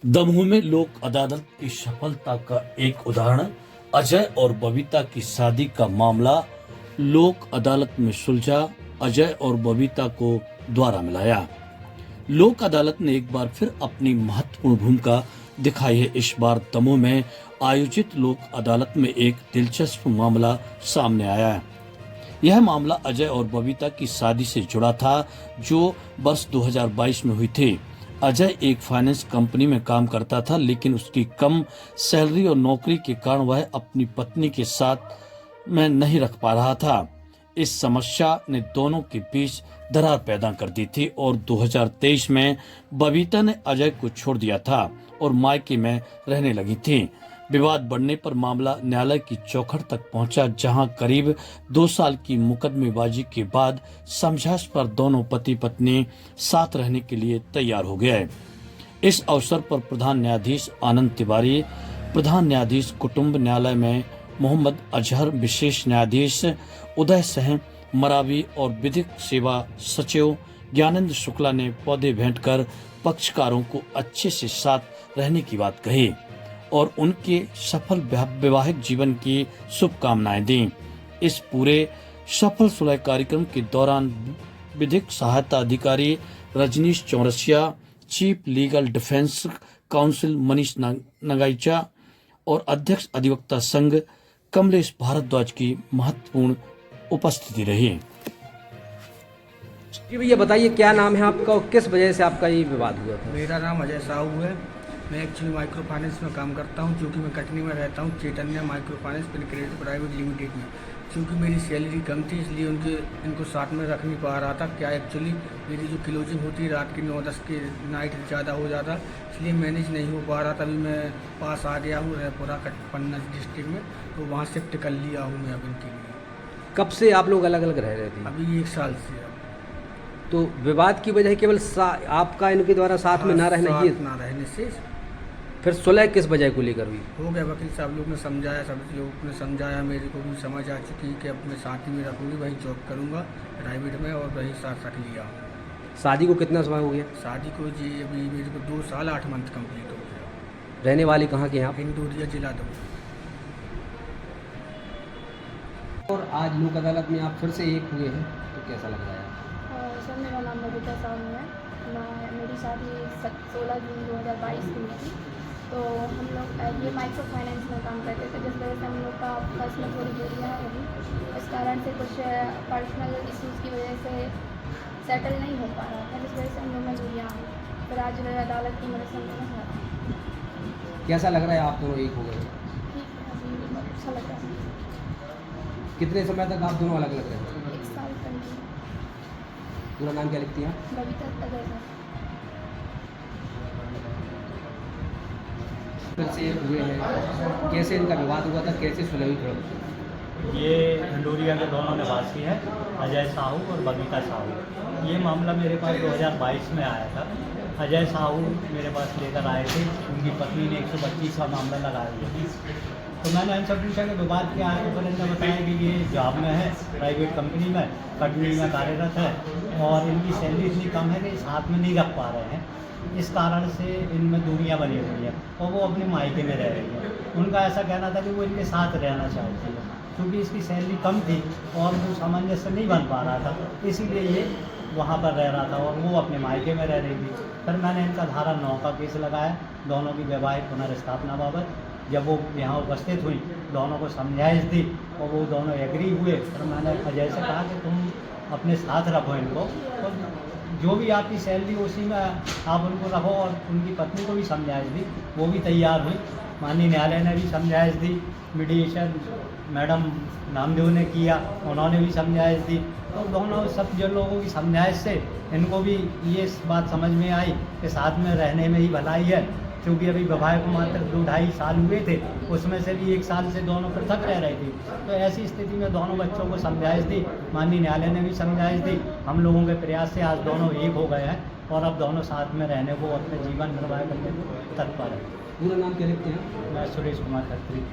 दमोह में लोक अदालत की सफलता का एक उदाहरण अजय और बबीता की शादी का मामला लोक अदालत में सुलझा। अजय और बबीता को द्वारा मिलाया। लोक अदालत ने एक बार फिर अपनी महत्वपूर्ण भूमिका दिखाई है। इस बार दमोह में आयोजित लोक अदालत में एक दिलचस्प मामला सामने आया है। यह मामला अजय और बबीता की शादी से जुड़ा था, जो वर्ष 2022 में हुई थी। अजय एक फाइनेंस कंपनी में काम करता था, लेकिन उसकी कम सैलरी और नौकरी के कारण वह अपनी पत्नी के साथ में नहीं रख पा रहा था। इस समस्या ने दोनों के बीच दरार पैदा कर दी थी और 2023 में बबीता ने अजय को छोड़ दिया था और मायके में रहने लगी थी। विवाद बढ़ने पर मामला न्यायालय की चौखट तक पहुंचा, जहां करीब 2 साल की मुकदमेबाजी के बाद समझौते पर दोनों पति पत्नी साथ रहने के लिए तैयार हो गए। इस अवसर पर प्रधान न्यायाधीश आनंद तिवारी, प्रधान न्यायाधीश कुटुंब न्यायालय में मोहम्मद अजहर, विशेष न्यायाधीश उदय सिंह मरावी और विधिक सेवा सचिव ज्ञानेंद्र शुक्ला ने पौधे भेंट कर पक्षकारों को अच्छे से साथ रहने की बात कही और उनके सफल वैवाहिक जीवन की शुभकामनाएं दी। इस पूरे सफल सुलह कार्यक्रम के दौरान विधिक सहायता अधिकारी Rajneesh Chaurasia, chief legal defence counsel Manish Nagaicha और अध्यक्ष अधिवक्ता संघ कमलेश भारद्वाज की महत्वपूर्ण उपस्थिति रही। जी भैया बताइए, क्या नाम है आपका और किस वजह से आपका ये विवाद हुआ था? मेरा नाम अजय साहू है। मैं एक्चुअली माइक्रो फाइनेंस में काम करता हूं, क्योंकि मैं कटनी में रहता हूं, Chaitanya micro finance fin credit private limited में। क्योंकि मेरी सैलरी कम थी, इसलिए इनको साथ में रख नहीं पा रहा था। क्या एक्चुअली मेरी जो क्लोजिंग होती है रात की 9-10 की नाइट ज़्यादा हो जाता, इसलिए मैनेज नहीं हो पा रहा। तभी मैं पास आ गया हूँ पूरा पन्ना डिस्ट्रिक्ट में, तो वहाँ शिफ्ट कर लिया हूँ मैं अब इनके लिए। कब से आप लोग अलग अलग रह रहे थे? अभी 1 साल से। तो विवाद की वजह केवल आपका इनके द्वारा साथ में ना रहने से फिर सुलह किस वजह को लेकर हुई? हो गया। वकील साहब लोग ने समझाया, सब लोग ने समझाया, मेरे को भी समझ आ चुकी कि अब मैं साथ ही में रखूँगी, वहीं जॉब करूँगा प्राइवेट में और वहीं साथ रख लिया। शादी को कितना समय हो गया? शादी को जी अभी मेरे को 2 साल 8 मंथ कंप्लीट हो गया। रहने वाले कहाँ के हैं आप? हिंदूरिया जिला दो। और आज लोक अदालत में आप फिर से एक हुए हैं, तो कैसा लग रहा है? सर, मेरा नाम बबीता साहू है। मेरी शादी 16 जून 2022 को हुई थी। तो हम लोग ये माइक्रो फाइनेंस में काम करते थे, जिस वजह से हम लोग का आपस में थोड़ी दूरियाँ होगी। इस कारण से कुछ पर्सनल इश्यूज़ की वजह से सेटल नहीं हो पा रहा था, जिस वजह से हम लोग में दूरियाँ हुई। फिर आज अदालत की मदद से हम लोग हुआ। कैसा लग रहा है आप दोनों एक हो गए? ठीक है, अभी अच्छा लग रहा है। कितने समय तक आप दोनों अलग अलग रहे? 1 साल कंटिन्यू। पूरा नाम क्या लिखती हैं? बबीता अजय सर। फिर से एक हुए हैं, कैसे इनका विवाद हुआ था, कैसे सुलह हुई? ये हिंदूरिया के दोनों निवासी हैं, अजय साहू और बबीता साहू। ये मामला मेरे पास 2022 में आया था। अजय साहू मेरे पास लेकर आए थे, उनकी पत्नी ने 125 का मामला लगाया था। तो मैंने इनसे पूछा कि विवाद क्या है, तो इन्होंने बताया कि ये जॉब में है, प्राइवेट कंपनी में कटनी में कार्यरत है और इनकी सैलरी इतनी कम है कि साथ में नहीं रख पा रहे हैं। इस कारण से इनमें दूरियां बनी हुई हैं और वो अपने मायके में रह रही है। उनका ऐसा कहना था कि वो इनके साथ रहना चाहती है, क्योंकि इसकी सैलरी कम थी और वो सामंजस्य नहीं बन पा रहा था, इसीलिए ये वहाँ पर रह रहा था और वो अपने मायके में रह रही थी। फिर मैंने इनका धारा 9 का केस लगाया दोनों की वैवाहिक पुनर्स्थापना बाबत। जब वो यहाँ उपस्थित हुई, दोनों को समझाइश दी और वो दोनों एग्री हुए। फिर मैंने अजय से कहा कि तुम अपने साथ रखो इनको, और जो भी आपकी सैलरी उसी में आप उनको रखो। और उनकी पत्नी को भी समझाइश दी, वो भी तैयार हुई। माननीय न्यायालय ने भी समझाइश दी, मीडिएशन मैडम नामदेव ने किया, उन्होंने भी समझाइश दी। तो दोनों सब जो लोगों की समझाइश से इनको भी ये बात समझ में आई कि साथ में रहने में ही भलाई है। क्योंकि अभी विवाह को मात्र 2-2.5 साल हुए थे, उसमें से भी 1 साल से दोनों पृथक रह रही थी। तो ऐसी स्थिति में दोनों बच्चों को समझाइश दी, माननीय न्यायालय ने भी समझाइश दी। हम लोगों के प्रयास से आज दोनों एक हो गए हैं और अब दोनों साथ में रहने को, अपने जीवन निर्वाह करने को तत्पर है। पूरा नाम क्या लिखते हैं? मैं सुरेश कुमार खत्री।